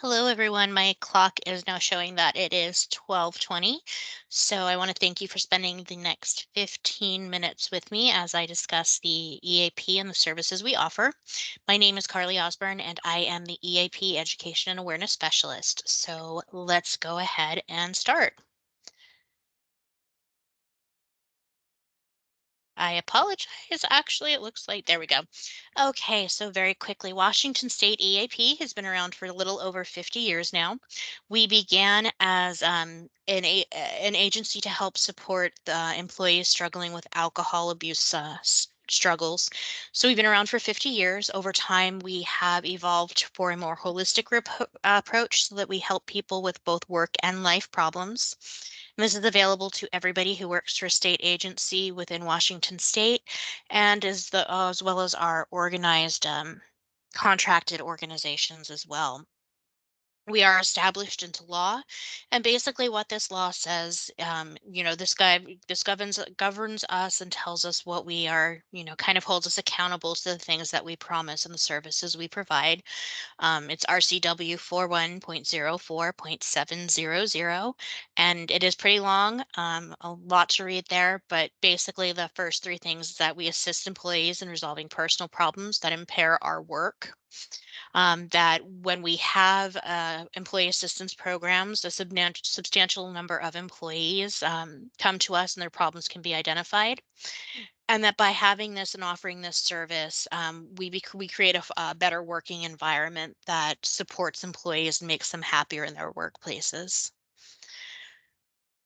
Hello, everyone. My clock is now showing that it is 12:20. So I want to thank you for spending the next 15 minutes with me as I discuss the EAP and the services we offer. My name is Carlee Osburn, and I am the EAP Education and Awareness Specialist. So let's go ahead and start. I apologize. Actually, it looks like there we go. Okay, so very quickly, Washington State EAP has been around for a little over 50 years now. We began as an agency to help support the employees struggling with alcohol abuse struggles. So we've been around for 50 years. Over time, we have evolved for a more holistic approach so that we help people with both work and life problems. And this is available to everybody who works for a state agency within Washington State, and as well as our organized contracted organizations as well. We are established into law, and basically what this law says, this governs us and tells us what we are, kind of holds us accountable to the things that we promise and the services we provide. It's RCW 41.04.700, and it is pretty long, a lot to read there, but basically the first three things is that we assist employees in resolving personal problems that impair our work. That when we have employee assistance programs, a substantial number of employees come to us and their problems can be identified, and that by having this and offering this service, we create a better working environment that supports employees and makes them happier in their workplaces.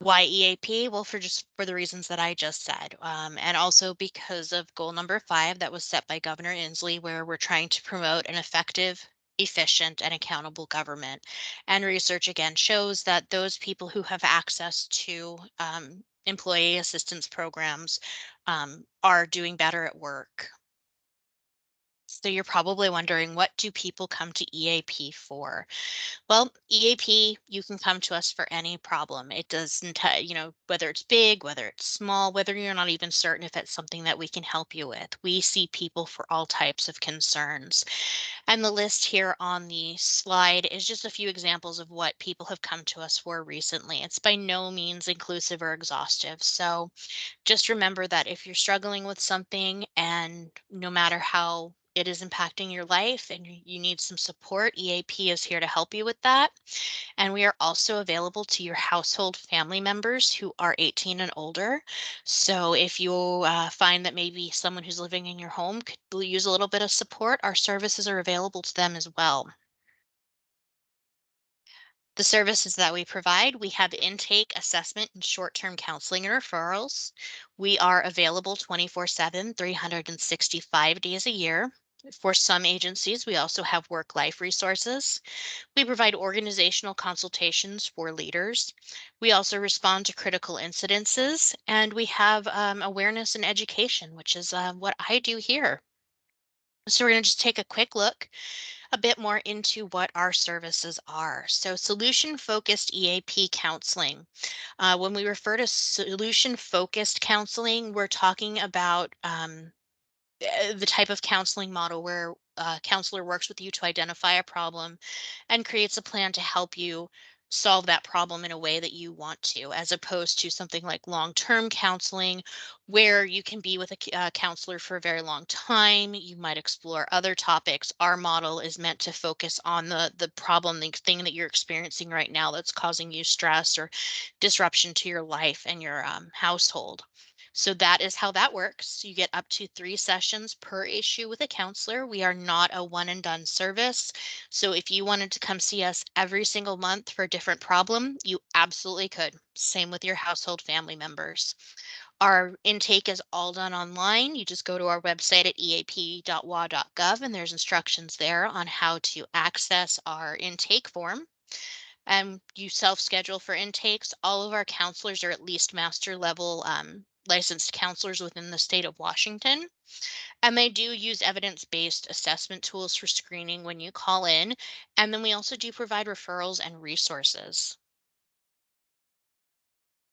Why EAP? Well, for the reasons that I just said, and also because of goal number 5 that was set by Governor Inslee, where we're trying to promote an effective, efficient, and accountable government. And research again shows that those people who have access to employee assistance programs are doing better at work. So you're probably wondering, what do people come to EAP for? Well, EAP, you can come to us for any problem. It doesn't, whether it's big, whether it's small, whether you're not even certain if it's something that we can help you with. We see people for all types of concerns. And the list here on the slide is just a few examples of what people have come to us for recently. It's by no means inclusive or exhaustive. So just remember that if you're struggling with something, and no matter how it is impacting your life and you need some support, EAP is here to help you with that. And we are also available to your household family members who are 18 and older. So if you find that maybe someone who's living in your home could use a little bit of support, our services are available to them as well. The services that we provide, we have intake, assessment, and short-term counseling and referrals. We are available 24/7, 365 days a year. For some agencies, we also have work-life resources. We provide organizational consultations for leaders. We also respond to critical incidences, and we have awareness and education, which is what I do here. So we're going to just take a quick look a bit more into what our services are. So solution focused EAP counseling. When we refer to solution focused counseling, we're talking about the type of counseling model where a counselor works with you to identify a problem and creates a plan to help you solve that problem in a way that you want to, as opposed to something like long-term counseling, where you can be with a counselor for a very long time. You might explore other topics. Our model is meant to focus on the problem, the thing that you're experiencing right now that's causing you stress or disruption to your life and your household. So that is how that works. You get up to 3 sessions per issue with a counselor. We are not a one and done service. So if you wanted to come see us every single month for a different problem, you absolutely could. Same with your household family members. Our intake is all done online. You just go to our website at eap.wa.gov, and there's instructions there on how to access our intake form. And you self-schedule for intakes. All of our counselors are at least master level licensed counselors within the state of Washington. And they do use evidence-based assessment tools for screening when you call in. And then we also do provide referrals and resources.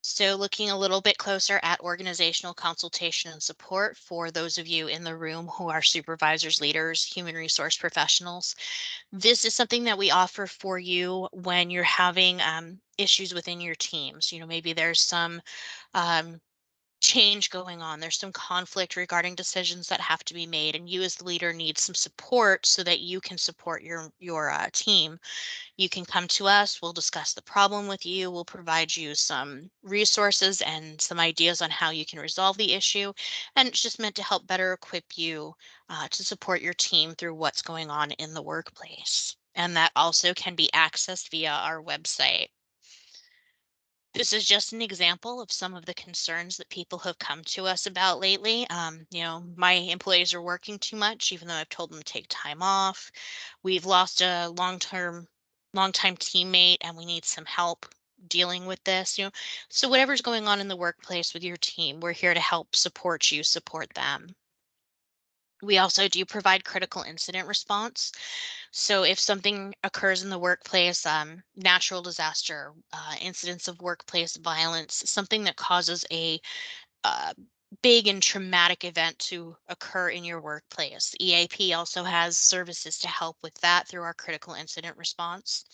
So, looking a little bit closer at organizational consultation and support for those of you in the room who are supervisors, leaders, human resource professionals. This is something that we offer for you when you're having issues within your teams. Maybe there's some um, change going on, there's some conflict regarding decisions that have to be made, and you as the leader need some support so that you can support your team. You can come to us, we'll discuss the problem with you, we'll provide you some resources and some ideas on how you can resolve the issue. And it's just meant to help better equip you to support your team through what's going on in the workplace. And that also can be accessed via our website. This is just an example of some of the concerns that people have come to us about lately. My employees are working too much, even though I've told them to take time off. We've lost a long-time teammate, and we need some help dealing with this. So whatever's going on in the workplace with your team, we're here to help support you, support them. We also do provide critical incident response. So if something occurs in the workplace, natural disaster, incidents of workplace violence, something that causes a uh, big and traumatic event to occur in your workplace. EAP also has services to help with that through our critical incident response,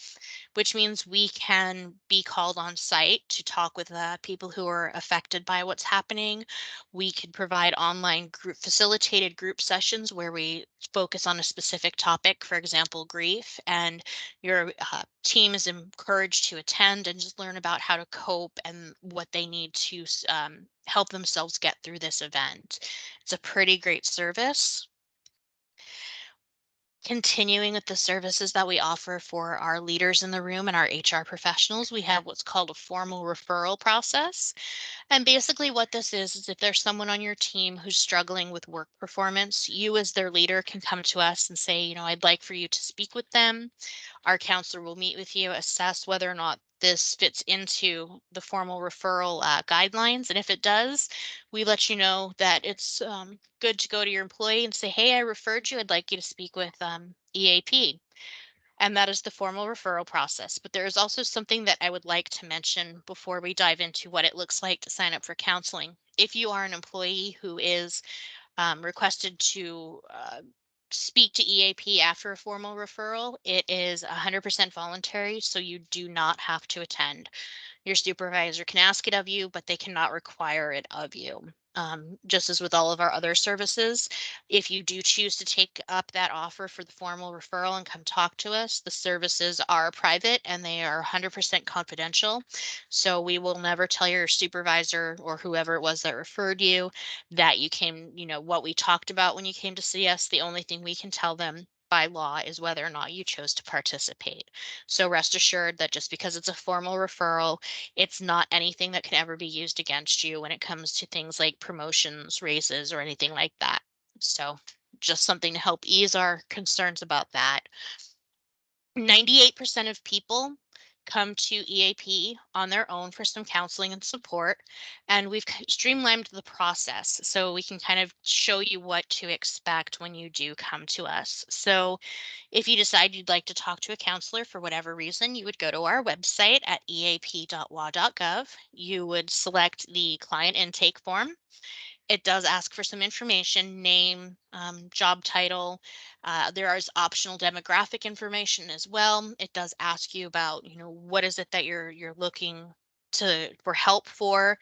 which means we can be called on site to talk with people who are affected by what's happening. We can provide online facilitated group sessions where we focus on a specific topic, for example, grief, and your team is encouraged to attend and just learn about how to cope and what they need to help themselves get through this event. It's a pretty great service. Continuing with the services that we offer for our leaders in the room and our HR professionals, we have what's called a formal referral process. And basically, what this is if there's someone on your team who's struggling with work performance, you as their leader can come to us and say, I'd like for you to speak with them. Our counselor will meet with you, assess whether or not this fits into the formal referral guidelines. And if it does, we let you know that it's good to go to your employee and say, hey, I referred you. I'd like you to speak with EAP. And that is the formal referral process. But there is also something that I would like to mention before we dive into what it looks like to sign up for counseling. If you are an employee who is requested to speak to EAP after a formal referral, it is 100% voluntary, so you do not have to attend. Your supervisor can ask it of you, but they cannot require it of you. Just as with all of our other services, if you do choose to take up that offer for the formal referral and come talk to us, the services are private and they are 100% confidential. So we will never tell your supervisor or whoever it was that referred you that you came, what we talked about when you came to see us. The only thing we can tell them by law is whether or not you chose to participate. So rest assured that just because it's a formal referral, it's not anything that can ever be used against you when it comes to things like promotions, raises, or anything like that. So just something to help ease our concerns about that. 98% of people come to EAP on their own for some counseling and support, and we've streamlined the process so we can kind of show you what to expect when you do come to us. So if you decide you'd like to talk to a counselor for whatever reason, you would go to our website at eap.wa.gov. You would select the client intake form. It does ask for some information, name, job title. There is optional demographic information as well. It does ask you about, what is it that you're looking to for help for.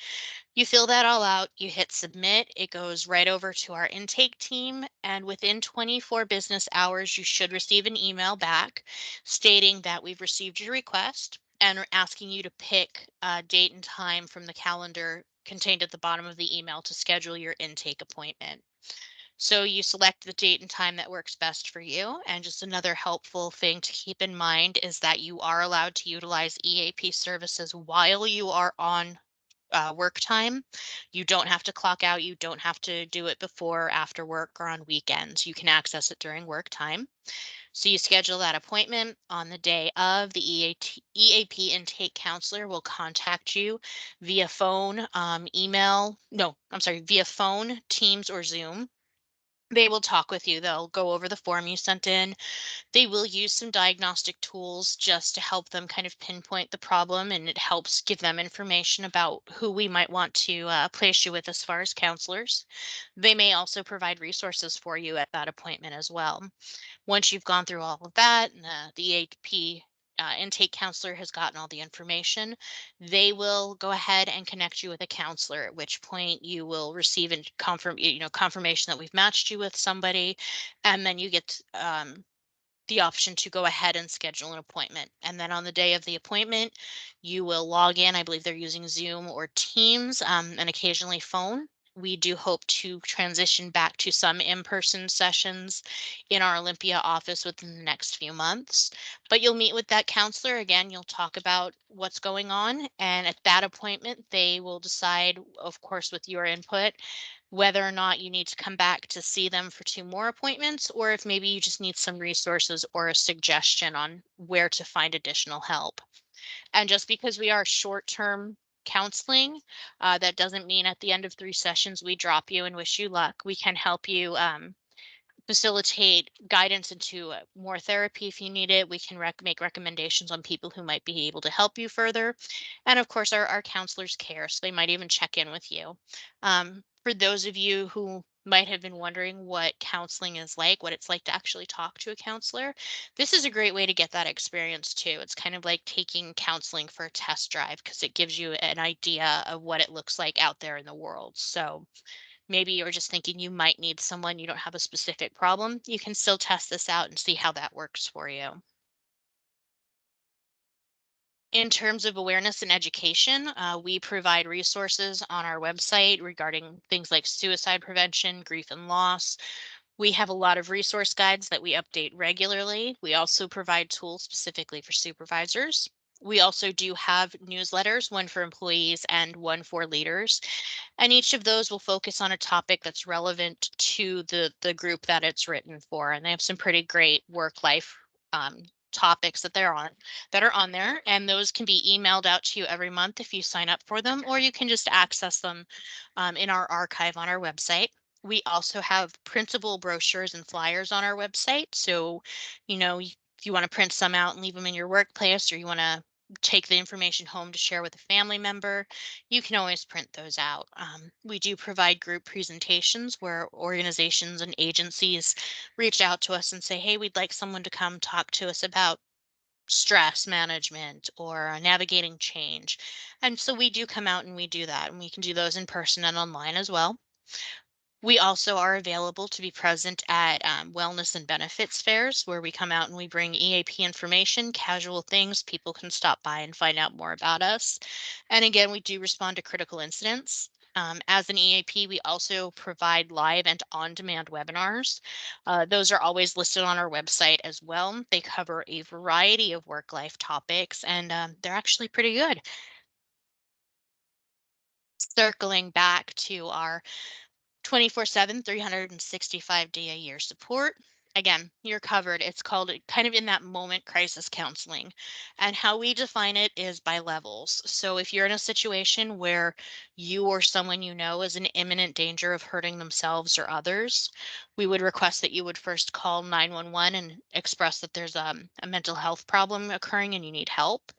You fill that all out, you hit submit, it goes right over to our intake team, and within 24 business hours, you should receive an email back stating that we've received your request and are asking you to pick a date and time from the calendar contained at the bottom of the email to schedule your intake appointment. So you select the date and time that works best for you. And just another helpful thing to keep in mind is that you are allowed to utilize EAP services while you are on work time. You don't have to clock out. You don't have to do it before or after work or on weekends. You can access it during work time. So you schedule that appointment on the day of the EAP intake counselor will contact you via phone, email, no, I'm sorry, via phone, Teams, or Zoom. They will talk with you. They'll go over the form you sent in. They will use some diagnostic tools just to help them kind of pinpoint the problem, and it helps give them information about who we might want to place you with as far as counselors. They may also provide resources for you at that appointment as well. Once you've gone through all of that and the EAP intake counselor has gotten all the information, they will go ahead and connect you with a counselor. At which point you will receive and confirmation that we've matched you with somebody, and then you get the option to go ahead and schedule an appointment. And then on the day of the appointment, you will log in. I believe they're using Zoom or Teams, and occasionally phone. We do hope to transition back to some in person sessions in our Olympia office within the next few months. But you'll meet with that counselor again. You'll talk about what's going on. And at that appointment, they will decide, of course, with your input, whether or not you need to come back to see them for two more appointments, or if maybe you just need some resources or a suggestion on where to find additional help. And just because we are short term counseling, that doesn't mean at the end of three sessions we drop you and wish you luck. We can help you facilitate guidance into more therapy if you need it. We can make recommendations on people who might be able to help you further. And of course, our counselors care, so they might even check in with you. For those of you who might have been wondering what counseling is like, what it's like to actually talk to a counselor, this is a great way to get that experience too. It's kind of like taking counseling for a test drive because it gives you an idea of what it looks like out there in the world. So, maybe you're just thinking you might need someone, you don't have a specific problem, you can still test this out and see how that works for you. In terms of awareness and education, we provide resources on our website regarding things like suicide prevention, grief and loss. We have a lot of resource guides that we update regularly. We also provide tools specifically for supervisors. We also do have newsletters, one for employees and one for leaders. And each of those will focus on a topic that's relevant to the group that it's written for. And they have some pretty great work life um, topics that are on there. And those can be emailed out to you every month if you sign up for them, or you can just access them in our archive on our website. We also have printable brochures and flyers on our website. So, if you want to print some out and leave them in your workplace, or you want to take the information home to share with a family member, you can always print those out. We do provide group presentations where organizations and agencies reach out to us and say, hey, we'd like someone to come talk to us about stress management or navigating change. And so we do come out and we do that, and we can do those in person and online as well. We also are available to be present at wellness and benefits fairs where we come out and we bring EAP information, casual things. People can stop by and find out more about us. And again, we do respond to critical incidents. As an EAP, we also provide live and on demand webinars. Those are always listed on our website as well. They cover a variety of work life topics, and they're actually pretty good. Circling back to our 24/7, 365-day a year support. Again, you're covered. It's called kind of in that moment crisis counseling. And how we define it is by levels. So if you're in a situation where you or someone you know is in imminent danger of hurting themselves or others, we would request that you would first call 911 and express that there's a mental health problem occurring and you need help.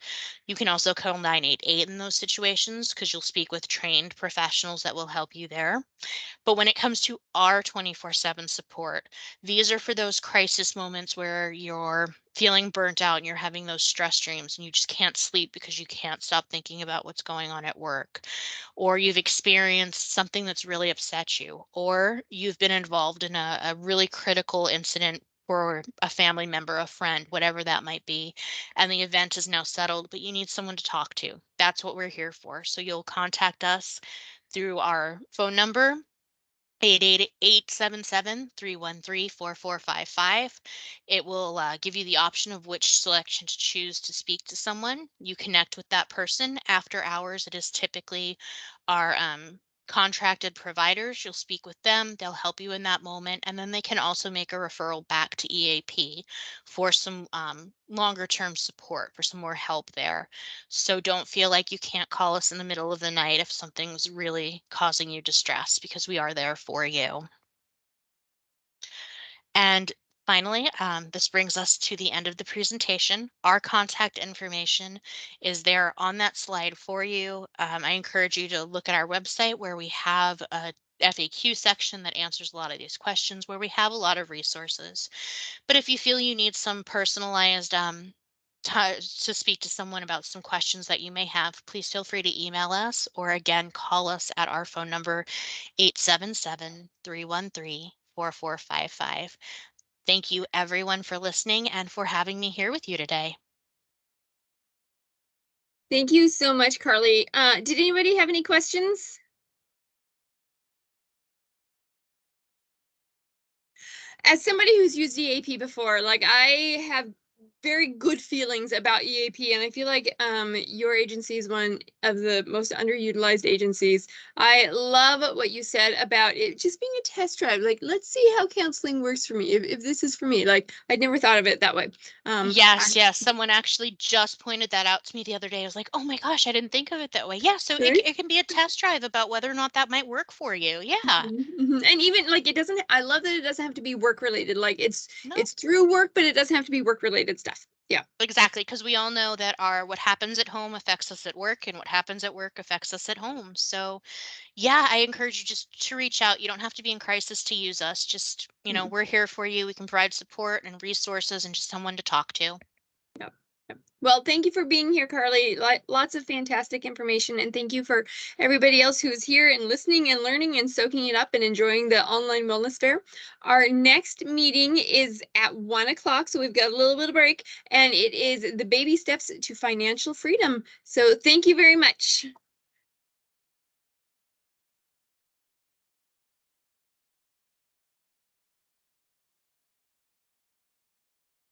You can also call 988 in those situations because you'll speak with trained professionals that will help you there. But when it comes to our 24/7 support, these are for those crisis moments where you're feeling burnt out and you're having those stress dreams and you just can't sleep because you can't stop thinking about what's going on at work, or you've experienced something that's really upset you, or you've been involved in a really critical incident for a family member, a friend, whatever that might be, and the event is now settled, but you need someone to talk to. That's what we're here for. So you'll contact us through our phone number 888-877-313-4455. It will give you the option of which selection to choose to speak to someone. You connect with that person after hours. It is typically our contracted providers. You'll speak with them. They'll help you in that moment. And then they can also make a referral back to EAP for some longer term support, for some more help there. So don't feel like you can't call us in the middle of the night if something's really causing you distress, because we are there for you. And finally, this brings us to the end of the presentation. Our contact information is there on that slide for you. I encourage you to look at our website where we have a FAQ section that answers a lot of these questions, where we have a lot of resources. But if you feel you need some personalized to speak to someone about some questions that you may have, please feel free to email us or again call us at our phone number 877-313-4455. Thank you everyone for listening and for having me here with you today. Thank you so much, Carlee. Did anybody have any questions? As somebody who's used EAP before, like I have very good feelings about EAP, and I feel like your agency is one of the most underutilized agencies. I love what you said about it just being a test drive. Like, let's see how counseling works for me. If this is for me, like I'd never thought of it that way. Yes, yes. Someone actually just pointed that out to me the other day. I was like, oh my gosh, I didn't think of it that way. Yeah, so Right? it can be a test drive about whether or not that might work for you. Yeah. And even like it doesn't, I love that it doesn't have to be work related. Like it's No, through work, but it doesn't have to be work related stuff. Yeah. exactly. Because we all know that what happens at home affects us at work, and what happens at work affects us at home. So yeah, I encourage you just to reach out. You don't have to be in crisis to use us. Just, Mhm. we're here for you. We can provide support and resources and just someone to talk to. Yep. Yep. Well, thank you for being here, Carlee. Lots of fantastic information. And thank you for everybody else who's here and listening and learning and soaking it up and enjoying the online wellness fair. Our next meeting is at 1 o'clock. So we've got a little bit of break, and it is the baby steps to financial freedom. So thank you very much.